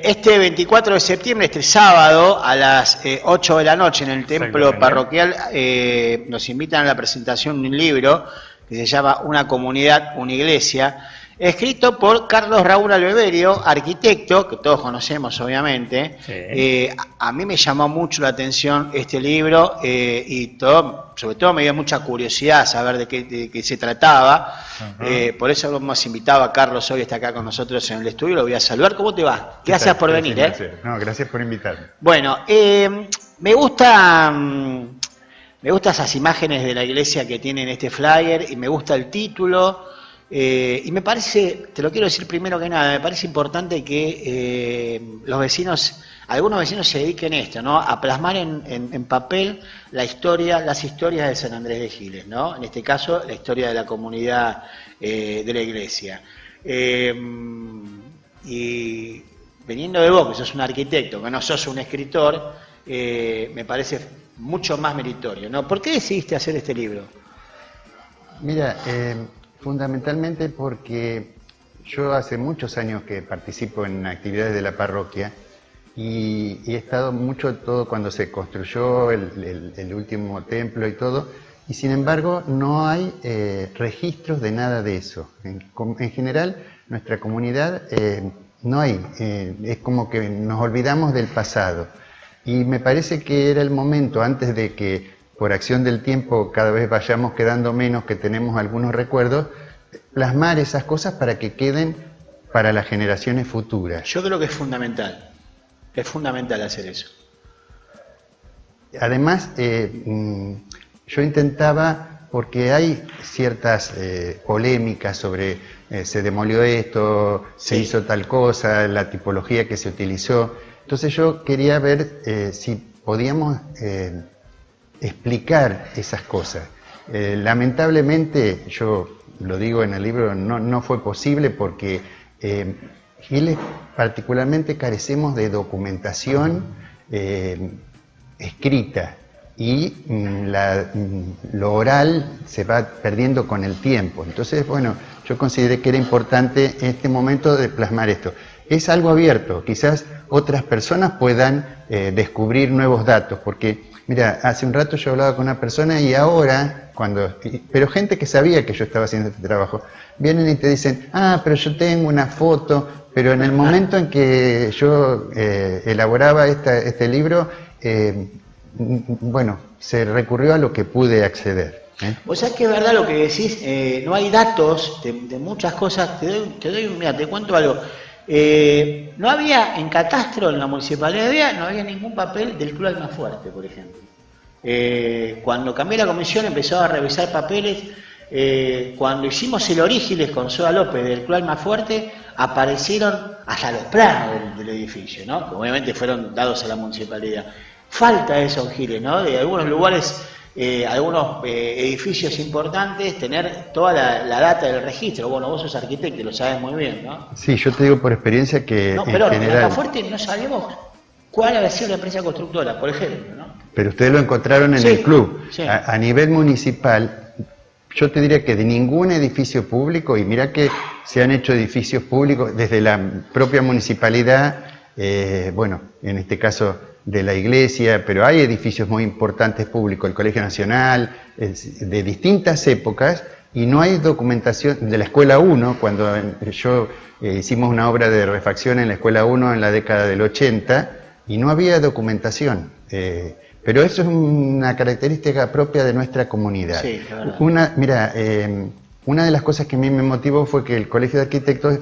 Este 24 de septiembre, este sábado, a las 8 de la noche en el templo parroquial, nos invitan a la presentación de un libro que se llama Una comunidad, una iglesia, escrito por Carlos Raúl Albeverio, arquitecto, que todos conocemos obviamente. Sí. A mí me llamó mucho la atención este libro y sobre todo me dio mucha curiosidad saber de qué se trataba. Por eso lo hemos invitado a Carlos, hoy está acá con nosotros en el estudio, lo voy a saludar. ¿Cómo te va? Gracias por venir. No, gracias por invitarme. Bueno, me gustan esas imágenes de la iglesia que tienen este flyer y me gusta el título. Y me parece, te lo quiero decir primero que nada, me parece importante que los vecinos, algunos vecinos se dediquen a esto, ¿no? A plasmar en papel las historias de San Andrés de Giles, ¿no? En este caso, la historia de la comunidad de la iglesia. Y viniendo de vos, que sos un arquitecto, que no sos un escritor, me parece mucho más meritorio, ¿no? ¿Por qué decidiste hacer este libro? Mira, fundamentalmente porque yo hace muchos años que participo en actividades de la parroquia y he estado mucho todo cuando se construyó el último templo y todo, y sin embargo no hay registros de nada de eso. En general, nuestra comunidad no hay, es como que nos olvidamos del pasado. Y me parece que era el momento, antes de que por acción del tiempo cada vez vayamos quedando menos, que tenemos algunos recuerdos, plasmar esas cosas para que queden para las generaciones futuras. Yo creo que es fundamental hacer eso. Además, yo intentaba, porque hay ciertas polémicas sobre se demolió esto, se hizo tal cosa, la tipología que se utilizó. Entonces yo quería ver si podíamos explicar esas cosas. Lamentablemente, yo lo digo en el libro, no fue posible porque Giles particularmente carecemos de documentación escrita y lo oral se va perdiendo con el tiempo. Entonces, bueno, yo consideré que era importante en este momento de plasmar esto. Es algo abierto, quizás otras personas puedan descubrir nuevos datos, porque mira, hace un rato yo hablaba con una persona y ahora, pero gente que sabía que yo estaba haciendo este trabajo, vienen y te dicen, pero yo tengo una foto, pero en el momento en que yo elaboraba este libro, bueno, se recurrió a lo que pude acceder. O sea que es verdad lo que decís, no hay datos de muchas cosas, mira, te cuento algo. No había en catastro, en la municipalidad, no había ningún papel del Club Almafuerte, por ejemplo. Cuando cambié la comisión empezó a revisar papeles. Cuando hicimos el Orígenes con Soda López del Club Almafuerte, aparecieron hasta los planos del edificio, ¿no? Que obviamente fueron dados a la municipalidad. Falta eso en Giles, ¿no? De algunos lugares, algunos edificios importantes, tener toda la data del registro. Bueno, vos sos arquitecto y lo sabes muy bien, ¿no? Sí, yo te digo por experiencia que no, pero en Almafuerte no sabíamos cuál había sido la empresa constructora, por ejemplo, ¿no? Pero ustedes lo encontraron en el club. Sí. A nivel municipal, yo te diría que de ningún edificio público, y mira que se han hecho edificios públicos desde la propia municipalidad, bueno, en este caso de la iglesia, pero hay edificios muy importantes públicos, el Colegio Nacional, de distintas épocas, y no hay documentación de la Escuela 1, cuando hicimos una obra de refacción en la Escuela 1 en la década del 80, y no había documentación. Pero eso es una característica propia de nuestra comunidad. Sí, claro. Una de las cosas que a mí me motivó fue que el Colegio de Arquitectos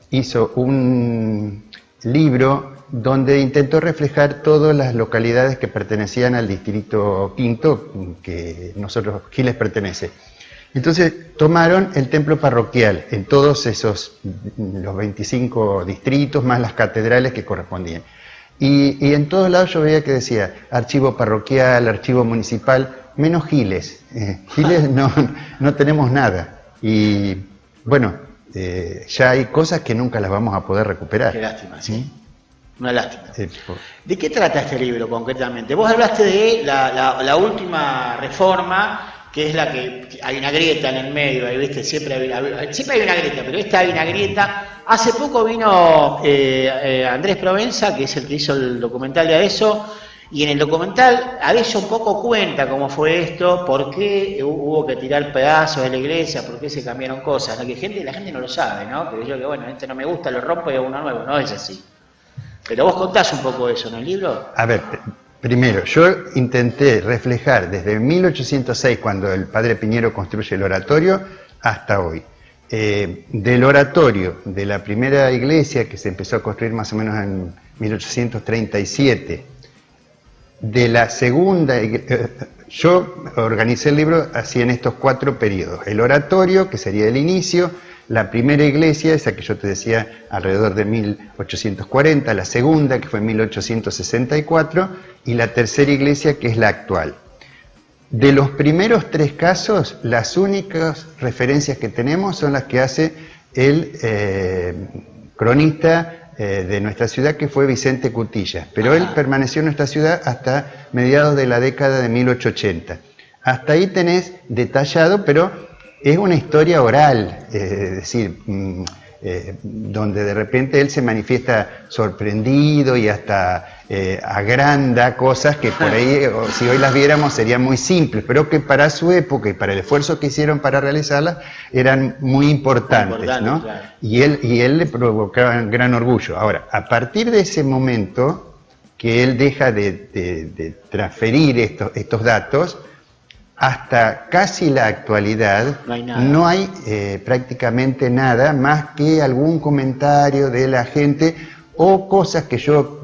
hizo un libro donde intentó reflejar todas las localidades que pertenecían al distrito quinto, que nosotros, Giles, pertenece. Entonces tomaron el templo parroquial en todos los 25 distritos, más las catedrales que correspondían. Y en todos lados yo veía que decía archivo parroquial, archivo municipal, menos Giles. Giles no tenemos nada. Y bueno, ya hay cosas que nunca las vamos a poder recuperar. Qué lástima, ¿sí? Una lástima. ¿De qué trata este libro concretamente? Vos hablaste de la última reforma que es la que hay una grieta en el medio, ahí viste, siempre hay una grieta, pero esta hay una grieta. Hace poco vino Andrés Provenza, que es el que hizo el documental de Adeso, y en el documental Adeso un poco cuenta cómo fue esto, por qué hubo que tirar pedazos de la iglesia, por qué se cambiaron cosas, ¿no? Que la gente no lo sabe, ¿no? Que yo que bueno, este no me gusta, lo rompo y hago uno nuevo, no es así. Pero vos contás un poco eso en el libro. A ver, primero, yo intenté reflejar desde 1806, cuando el padre Piñero construye el oratorio, hasta hoy. Del oratorio de la primera iglesia, que se empezó a construir más o menos en 1837, de la segunda, yo organicé el libro así en estos 4 periodos. El oratorio, que sería el inicio, la primera iglesia, esa que yo te decía, alrededor de 1840, la segunda, que fue en 1864, y la tercera iglesia, que es la actual. De los primeros 3 casos, las únicas referencias que tenemos son las que hace el cronista de nuestra ciudad, que fue Vicente Cutilla, pero él permaneció en nuestra ciudad hasta mediados de la década de 1880. Hasta ahí tenés detallado, pero es una historia oral, es decir, donde de repente él se manifiesta sorprendido y hasta agranda cosas que por ahí, si hoy las viéramos, serían muy simples, pero que para su época y para el esfuerzo que hicieron para realizarlas eran muy importantes, ¿no? Claro. Y él le provocaba gran orgullo. Ahora, a partir de ese momento que él deja de transferir estos datos, hasta casi la actualidad no hay prácticamente nada más que algún comentario de la gente o cosas que yo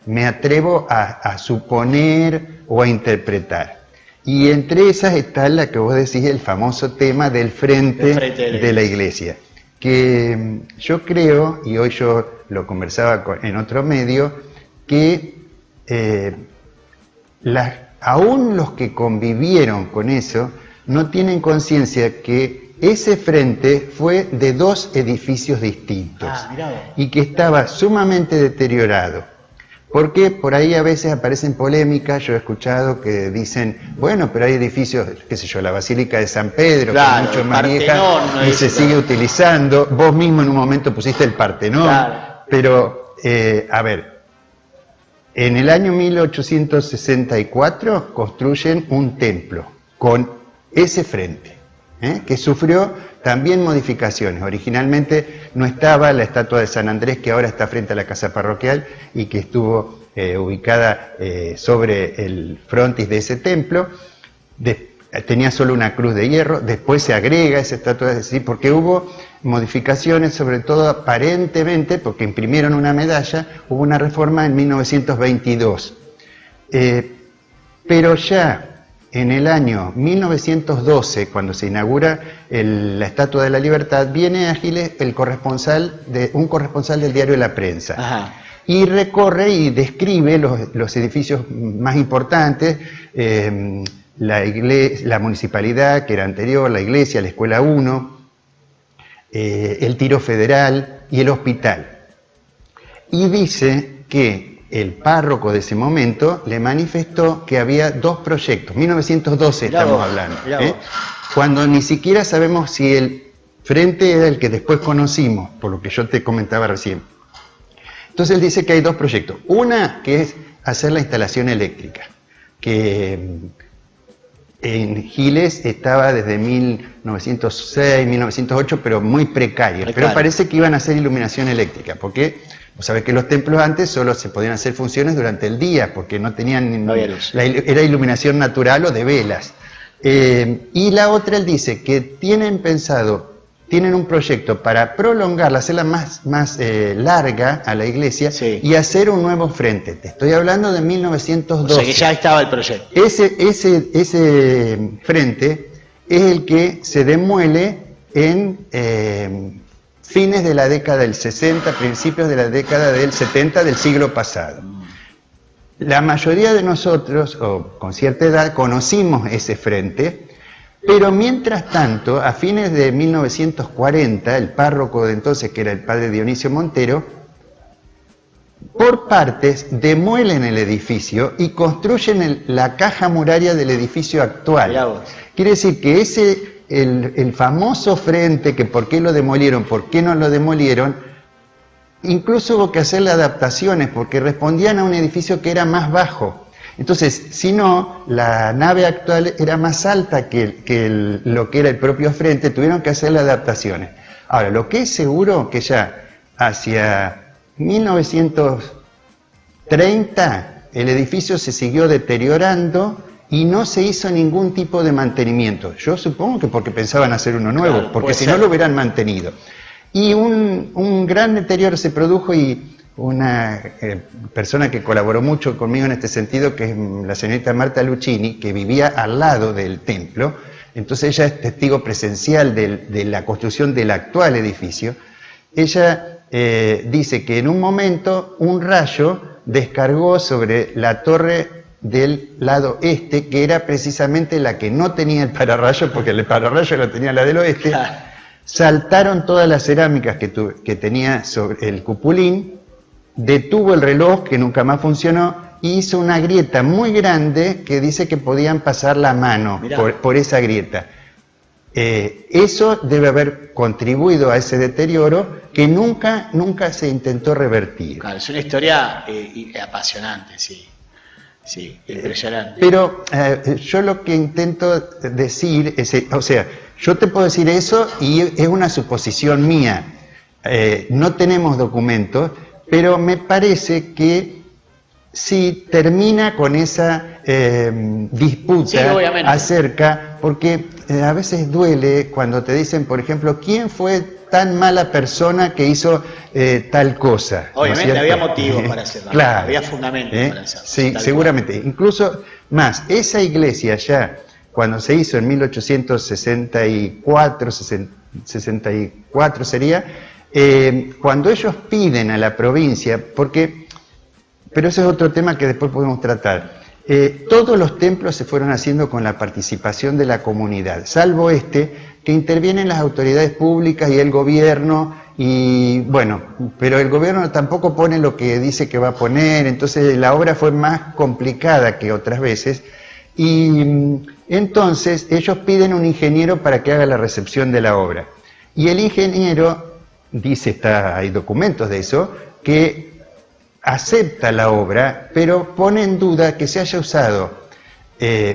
me atrevo a suponer o a interpretar. Y entre esas está la que vos decís, el famoso tema del frente de la iglesia, que yo creo, y hoy yo lo conversaba en otro medio, que aún los que convivieron con eso no tienen conciencia que ese frente fue de 2 edificios distintos y que estaba sumamente deteriorado. Porque por ahí a veces aparecen polémicas, yo he escuchado que dicen, bueno, pero hay edificios, qué sé yo, la Basílica de San Pedro, claro, que es mucho más vieja y se sigue utilizando. Vos mismo en un momento pusiste el Partenón, claro. Pero, a ver, en el año 1864 construyen un templo con ese frente, que sufrió también modificaciones. Originalmente no estaba la estatua de San Andrés, que ahora está frente a la casa parroquial y que estuvo ubicada sobre el frontis de ese templo. Tenía solo una cruz de hierro, después se agrega esa estatua, es decir, porque hubo modificaciones, sobre todo aparentemente, porque imprimieron una medalla, hubo una reforma en 1922. Pero ya en el año 1912, cuando se inaugura la Estatua de la Libertad, viene a Giles un corresponsal del diario La Prensa. Ajá. Y recorre y describe los edificios más importantes, la municipalidad, que era anterior, la iglesia, la escuela 1, el Tiro Federal y el hospital. Y dice que el párroco de ese momento le manifestó que había 2 proyectos, 1912 estamos hablando, cuando ni siquiera sabemos si el frente era el que después conocimos, por lo que yo te comentaba recién. Entonces él dice que hay 2 proyectos. Una que es hacer la instalación eléctrica, que en Giles estaba desde 1906, 1908, pero muy precaria. Pero parece que iban a hacer iluminación eléctrica, porque vos sabés que los templos antes solo se podían hacer funciones durante el día, porque no tenían era iluminación natural o de velas. Y la otra, él dice que tienen un proyecto para prolongarla, hacerla más larga a la iglesia, sí, y hacer un nuevo frente. Te estoy hablando de 1912. O sea que ya estaba el proyecto. Ese frente es el que se demuele en fines de la década del 60, principios de la década del 70 del siglo pasado. La mayoría de nosotros, o con cierta edad, conocimos ese frente. Pero mientras tanto, a fines de 1940, el párroco de entonces, que era el padre Dionisio Montero, por partes demuelen el edificio y construyen la caja muraria del edificio actual. Quiere decir que el famoso frente, que por qué lo demolieron, por qué no lo demolieron, incluso hubo que hacerle adaptaciones porque respondían a un edificio que era más bajo. Entonces, si no, la nave actual era más alta que lo que era el propio frente, tuvieron que hacerle adaptaciones. Ahora, lo que es seguro que ya hacia 1930 el edificio se siguió deteriorando y no se hizo ningún tipo de mantenimiento. Yo supongo que porque pensaban hacer uno nuevo, claro, porque si no lo hubieran mantenido. Y un gran deterioro se produjo y una persona que colaboró mucho conmigo en este sentido, que es la señorita Marta Luchini, que vivía al lado del templo, entonces ella es testigo presencial de la construcción del actual edificio. Ella dice que en un momento un rayo descargó sobre la torre del lado este, que era precisamente la que no tenía el pararrayo, porque el pararrayo lo tenía la del oeste. Saltaron todas las cerámicas que tenía sobre el cupulín, detuvo el reloj, que nunca más funcionó, y hizo una grieta muy grande que dice que podían pasar la mano por esa grieta. Eso debe haber contribuido a ese deterioro que nunca se intentó revertir. Claro, es una historia apasionante, sí. Sí, impresionante. Pero yo lo que intento decir es, o sea, yo te puedo decir eso y es una suposición mía. No tenemos documentos, pero me parece que sí termina con esa disputa acerca, porque a veces duele cuando te dicen, por ejemplo, ¿quién fue tan mala persona que hizo tal cosa? Obviamente, ¿no había motivos para hacerlo, claro, había fundamentos para hacerlo. Sí, seguramente. Cual. Incluso más, esa iglesia ya, cuando se hizo en 1864, 64 sería, cuando ellos piden a la provincia, pero ese es otro tema que después podemos tratar, todos los templos se fueron haciendo con la participación de la comunidad, salvo que intervienen las autoridades públicas y el gobierno, y bueno, pero el gobierno tampoco pone lo que dice que va a poner, entonces la obra fue más complicada que otras veces, y entonces ellos piden un ingeniero para que haga la recepción de la obra, y el ingeniero dice, hay documentos de eso, que acepta la obra, pero pone en duda que se haya usado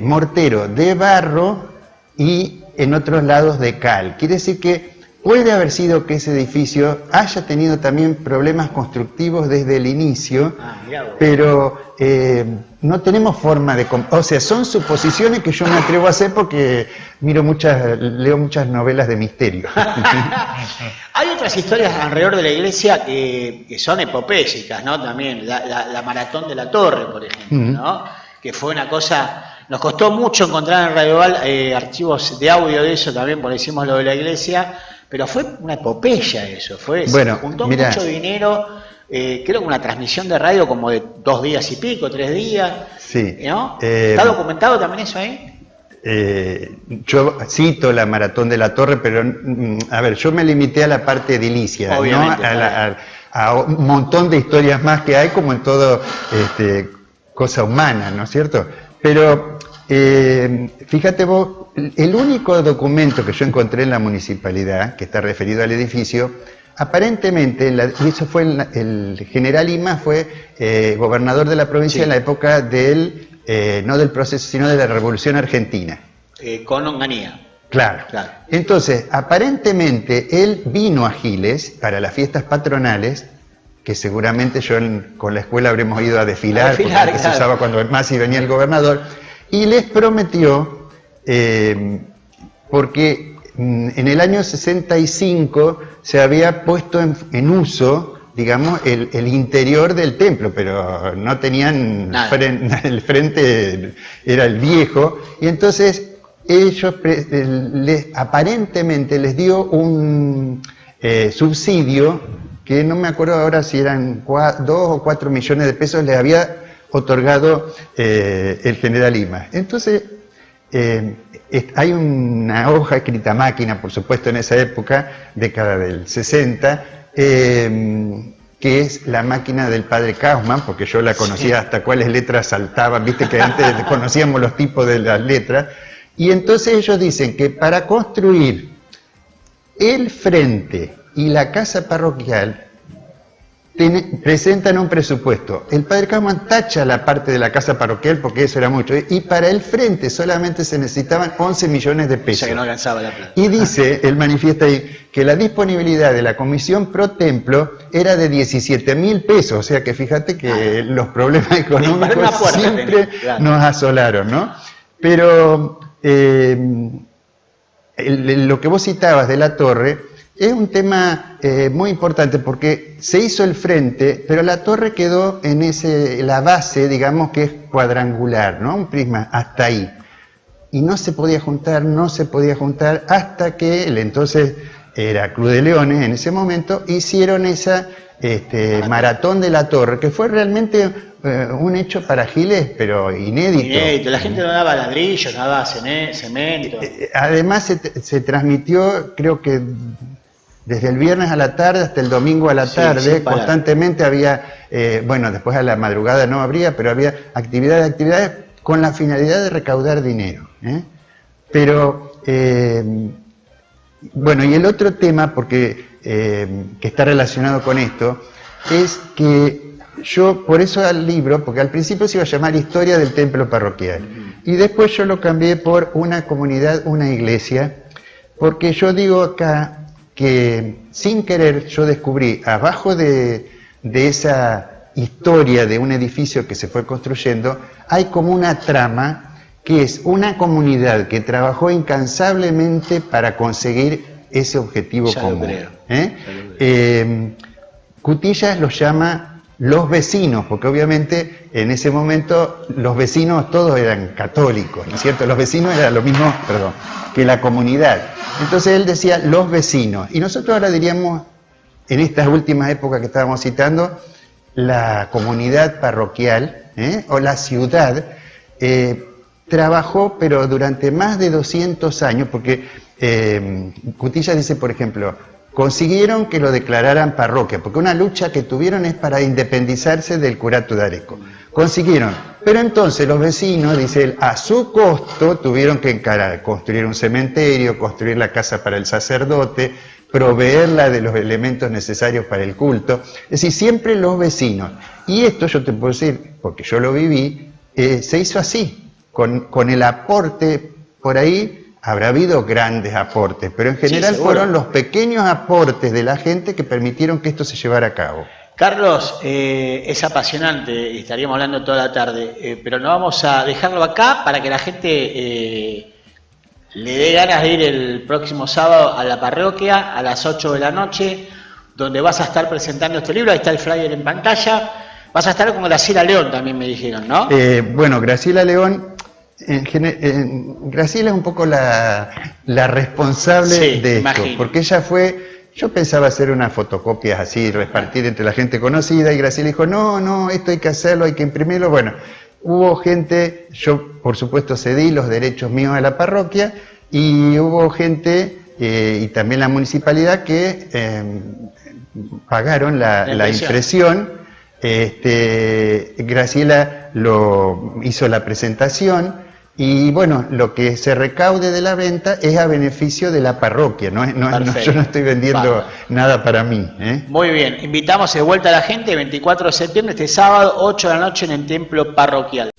mortero de barro y en otros lados de cal. Quiere decir que puede haber sido que ese edificio haya tenido también problemas constructivos desde el inicio, pero no tenemos forma de... O sea, son suposiciones que yo me atrevo a hacer porque leo muchas novelas de misterio. Hay otras historias alrededor de la iglesia que son epopélicas, ¿no? También la maratón de la torre, por ejemplo, ¿no? Que fue una cosa... Nos costó mucho encontrar en Radio Val archivos de audio de eso también, porque hicimos lo de la iglesia, pero fue una epopeya eso, se juntó mucho dinero, creo que una transmisión de radio como de 2 días y pico, 3 días, sí. ¿No? ¿Está documentado también eso ahí? Yo cito la maratón de la torre, pero a ver, yo me limité a la parte edilicia, ¿no? A un montón de historias más que hay, como en todo cosa humana, ¿no es cierto? Pero fíjate vos, el único documento que yo encontré en la municipalidad, que está referido al edificio, aparentemente, y eso fue el general Ima, fue gobernador de la provincia en la época no del proceso, sino de la Revolución Argentina. Con Onganía. Claro. Entonces, aparentemente, él vino a Giles para las fiestas patronales, que seguramente con la escuela habremos ido a desfilar porque antes se usaba cuando más y venía el gobernador, y les prometió, porque en el año 65 se había puesto en uso, digamos, el interior del templo, pero no tenían el frente, era el viejo, y entonces ellos aparentemente les dio un subsidio, que no me acuerdo ahora si eran 2 o 4 millones de pesos, les había otorgado el general Ima. Entonces, hay una hoja escrita a máquina, por supuesto, en esa época, década del 60, que es la máquina del padre Kaufman, porque yo la conocía hasta cuáles letras saltaban, viste que antes conocíamos los tipos de las letras, y entonces ellos dicen que para construir el frente y la casa parroquial presentan un presupuesto. El padre Kaufman tacha la parte de la casa parroquial porque eso era mucho, y para el frente solamente se necesitaban 11 millones de pesos. O sea que no alcanzaba la plata. Y dice, él manifiesta ahí, que la disponibilidad de la comisión pro templo era de 17.000 pesos, o sea que fíjate que los problemas económicos siempre nos asolaron, ¿no? Pero lo que vos citabas de la torre es un tema muy importante porque se hizo el frente, pero la torre quedó en la base, digamos que es cuadrangular, ¿no? Un prisma hasta ahí. Y no se podía juntar, hasta que el entonces era Cruz de Leones en ese momento, hicieron esa maratón de la torre, que fue realmente un hecho para Giles, pero inédito. Inédito, la gente no daba ladrillos, no daba cemento. Además se transmitió, creo que desde el viernes a la tarde hasta el domingo a la tarde, constantemente había, bueno, después a la madrugada no habría, pero había actividades con la finalidad de recaudar dinero. Pero, bueno, y el otro tema, porque que está relacionado con esto, es que yo, por eso al libro, porque al principio se iba a llamar Historia del Templo Parroquial, y después yo lo cambié por una comunidad, una iglesia, porque yo digo acá que sin querer yo descubrí abajo de esa historia de un edificio que se fue construyendo, hay como una trama que es una comunidad que trabajó incansablemente para conseguir ese objetivo común. Cutillas los llama los vecinos, porque obviamente en ese momento los vecinos todos eran católicos, ¿no es cierto? Los vecinos era lo mismo, que la comunidad. Entonces él decía los vecinos, y nosotros ahora diríamos, en estas últimas épocas que estábamos citando, la comunidad parroquial, o la ciudad, trabajó, pero durante más de 200 años, porque Cutillas dice, por ejemplo, consiguieron que lo declararan parroquia, porque una lucha que tuvieron es para independizarse del curato de Areco. Consiguieron, pero entonces los vecinos, dice él, a su costo tuvieron que encarar, construir un cementerio, construir la casa para el sacerdote, proveerla de los elementos necesarios para el culto, es decir, siempre los vecinos. Y esto yo te puedo decir, porque yo lo viví, se hizo así, con el aporte por ahí. Habrá habido grandes aportes, pero en general fueron los pequeños aportes de la gente que permitieron que esto se llevara a cabo. Carlos, es apasionante y estaríamos hablando toda la tarde, pero no vamos a dejarlo acá para que la gente le dé ganas de ir el próximo sábado a la parroquia a las 8 de la noche, donde vas a estar presentando este libro. Ahí está el flyer en pantalla. Vas a estar con Graciela León también, me dijeron, ¿no? Bueno, Graciela León... Graciela es un poco la responsable de esto, imagino. Porque ella yo pensaba hacer unas fotocopias así, repartir entre la gente conocida, y Graciela dijo, no, esto hay que hacerlo, hay que imprimirlo. Bueno, hubo gente, yo por supuesto cedí los derechos míos a la parroquia, y hubo gente, y también la municipalidad, que pagaron la impresión. Graciela hizo la presentación, y bueno, lo que se recaude de la venta es a beneficio de la parroquia, yo no estoy vendiendo nada para mí. Muy bien, invitamos de vuelta a la gente, 24 de septiembre, este sábado, 8 de la noche en el templo parroquial.